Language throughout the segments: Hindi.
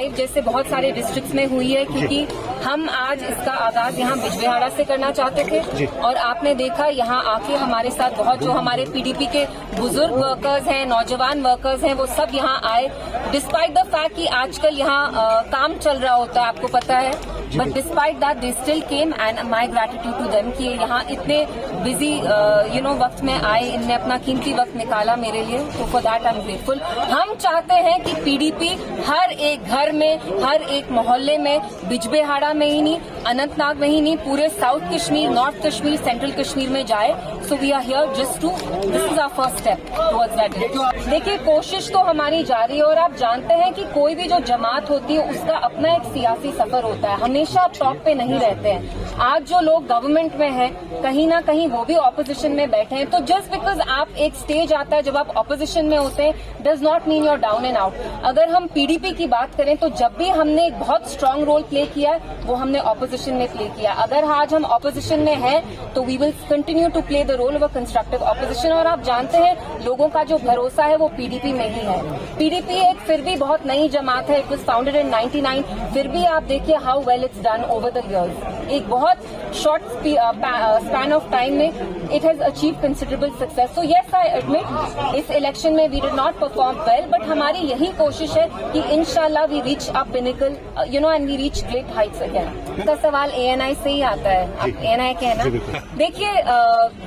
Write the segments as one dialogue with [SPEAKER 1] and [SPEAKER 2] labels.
[SPEAKER 1] 5 जैसे बहुत सारे डिस्ट्रिक्ट्स में हुई है, क्योंकि हम आज इसका आगाज यहाँ बिजबेहाड़ा से करना चाहते थे और आपने देखा यहाँ आके हमारे साथ बहुत जो हमारे पीडीपी के बुजुर्ग वर्कर्स हैं, नौजवान वर्कर्स हैं, वो सब यहाँ आए डिस्पाइट द फैक्ट कि आजकल यहाँ काम चल रहा होता है, आपको पता है, but despite that they still came and my gratitude to them कि यहाँ इतने बिजी वक्त में आए, इनने अपना कीमती वक्त निकाला मेरे लिए, तो for that I am grateful. हम चाहते हैं कि पीडीपी हर एक घर में, हर एक मोहल्ले में, बिजबेहाड़ा में ही नहीं, अनंतनाग में ही नहीं, पूरे south Kashmir, north Kashmir, central Kashmir में जाए। So we are here just to, this is our first step towards that. देखिए, कोशिश तो हमारी जारी है और आप जानते हैं कि कोई भी जो जमात होती है उसका अपना एक सियासी सफर होता है, हमेशा आप टॉप पे नहीं रहते हैं। आज जो लोग गवर्नमेंट में हैं, कहीं ना कहीं वो भी ऑपोजिशन में बैठे हैं, तो जस्ट बिकॉज आप एक स्टेज आता है जब आप ऑपोजिशन में होते हैं, does not mean you're down and out. अगर हम पीडीपी की बात करें तो जब भी हमने एक बहुत स्ट्रांग रोल प्ले किया वो हमने ऑपोजिशन में प्ले किया। अगर आज हम ऑपोजिशन में हैं तो we will continue to play the role of a constructive opposition. और आप जानते हैं लोगों का जो भरोसा है वो पीडीपी में ही है। पीडीपी एक फिर भी बहुत नई जमात है, इट वाज फाउंडेड इन 99, फिर भी आप देखिए how well it's done over the years. एक बहुत शॉर्ट स्पैन ऑफ टाइम में it has achieve considerable success. So yes, I admit इस इलेक्शन में we did not perform well, but हमारी यही कोशिश है कि इंशाल्लाह we reach a pinnacle and we reach great heights again. इसका सवाल एएनआई से ही आता है, आप एएनआई के हैं ना। देखिए,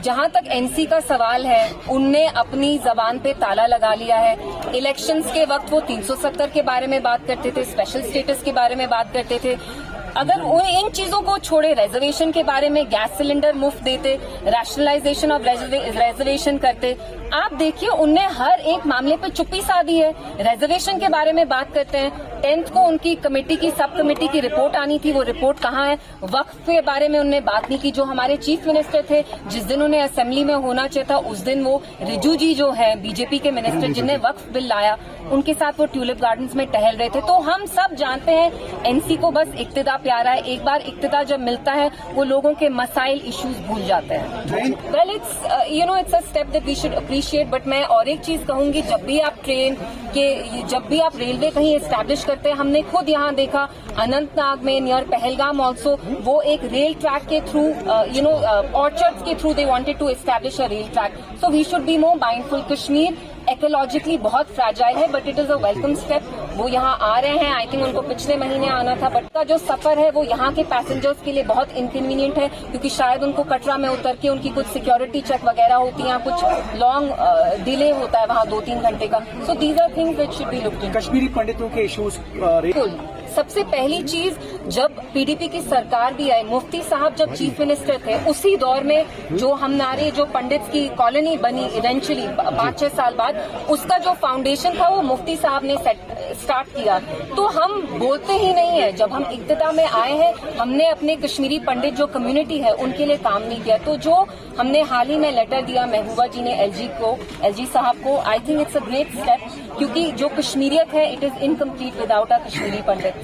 [SPEAKER 1] जहां तक एनसी का सवाल है, उनने अपनी जबान पे ताला लगा लिया है। इलेक्शंस के वक्त वो 370 के बारे में बात करते थे, स्पेशल स्टेटस के बारे में बात करते थे। अगर इन चीजों को छोड़े, रिजर्वेशन के बारे में, गैस सिलेंडर मुफ्त देते, रैशनलाइजेशन ऑफ रिजर्वेशन करते, आप देखिए उनने हर एक मामले पे चुप्पी साधी है। रिजर्वेशन के बारे में बात करते हैं, 10th को उनकी कमेटी की, सब कमेटी की रिपोर्ट आनी थी, वो रिपोर्ट कहाँ है? वक्फ के बारे में उन्होंने बात नहीं की। जो हमारे चीफ मिनिस्टर थे, जिस दिन उन्हें असेंबली में होना चाहिए था, उस दिन वो रिजू जी जो है बीजेपी के मिनिस्टर, जिन्हें वक्फ बिल लाया, उनके साथ वो ट्यूलिप गार्डन्स में टहल रहे थे। तो हम सब जानते हैं एनसी को बस इक्तिदा प्यारा है। एक बार इक्तिदा जब मिलता है वो लोगों के मसाइल, इश्यूज भूल जाते हैं। Well, it's a step that we should appreciate. But मैं और एक चीज कहूंगी, जब भी आप ट्रेन के, जब भी आप रेलवे कहीं एस्टैब्लिश करते हैं, हमने खुद यहाँ देखा अनंतनाग में नियर पहलगाम ऑल्सो, वो एक रेल ट्रैक के थ्रू, ऑर्चर्ड्स के through they wanted to establish a rail track. So we should be more mindful. Kashmir ecologically बहुत फ्रैजाइल है, but it is a welcome step. वो यहाँ आ रहे हैं, आई थिंक उनको पिछले महीने आना था, बट का जो सफर है वो यहाँ के पैसेंजर्स के लिए बहुत इनकन्वीनियंट है, क्योंकि शायद उनको कटरा में उतर के उनकी कुछ सिक्योरिटी चेक वगैरह होती है, कुछ लॉन्ग डिले होता है वहाँ 2-3 घंटे का। So these are things which should be looked into.
[SPEAKER 2] Kashmiri पंडितों के इश्यूज,
[SPEAKER 1] सबसे पहली चीज, जब पीडीपी की सरकार भी आई, मुफ्ती साहब जब चीफ मिनिस्टर थे, उसी दौर में जो हमारे जो पंडित की कॉलोनी बनी इवेंचुअली 5-6 साल बाद, उसका जो फाउंडेशन था वो मुफ्ती साहब ने स्टार्ट किया। तो हम बोलते ही नहीं है, जब हम इक्तिदा में आए हैं हमने अपने कश्मीरी पंडित जो कम्युनिटी है उनके लिए काम नहीं किया। तो जो हमने हाल ही में लेटर दिया महबूबा जी ने एलजी साहब को, I think it's a great step, क्योंकि जो कश्मीरियत है it is incomplete without a Kashmiri Pandit.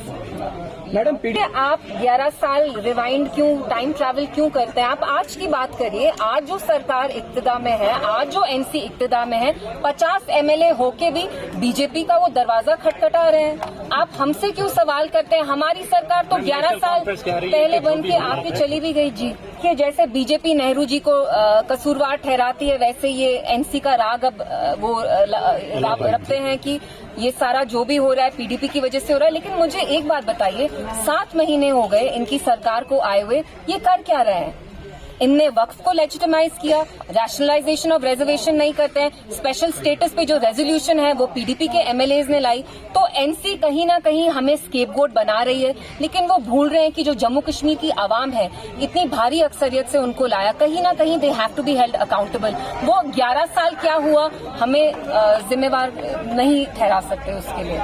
[SPEAKER 2] Madam,
[SPEAKER 1] आप 11 साल रिवाइंड क्यों, टाइम ट्रैवल क्यों करते हैं? आप आज की बात करिए। आज जो सरकार इक्तिदा में है, आज जो एनसी इक्तिदा में है, 50 एमएलए होके भी बीजेपी का वो दरवाजा खटखटा रहे हैं। आप हमसे क्यों सवाल करते हैं? हमारी सरकार तो 11 साल पहले बन के आके चली भी गई जी। कि जैसे बीजेपी नेहरू जी को कसूरवार ठहराती है, वैसे ये एनसी का राग अब वो रखते हैं कि ये सारा जो भी हो रहा है पीडीपी की वजह से हो रहा है। लेकिन मुझे एक बात बताइए, 7 महीने हो गए इनकी सरकार को आए हुए, ये कर क्या रहे हैं? इनने वक्फ को लेजिटिमाइज किया, रैशनलाइजेशन ऑफ रिजर्वेशन नहीं करते हैं, स्पेशल स्टेटस पे जो रेजोल्यूशन है वो पीडीपी के एमएलएज ने लाई। तो एनसी कहीं ना कहीं हमें स्केपगोट बना रही है, लेकिन वो भूल रहे हैं कि जो जम्मू कश्मीर की आवाम है, इतनी भारी अक्सरियत से उनको लाया, कहीं ना कहीं they have to be held accountable. वो 11 साल क्या हुआ, हमें जिम्मेवार नहीं ठहरा सकते उसके लिए।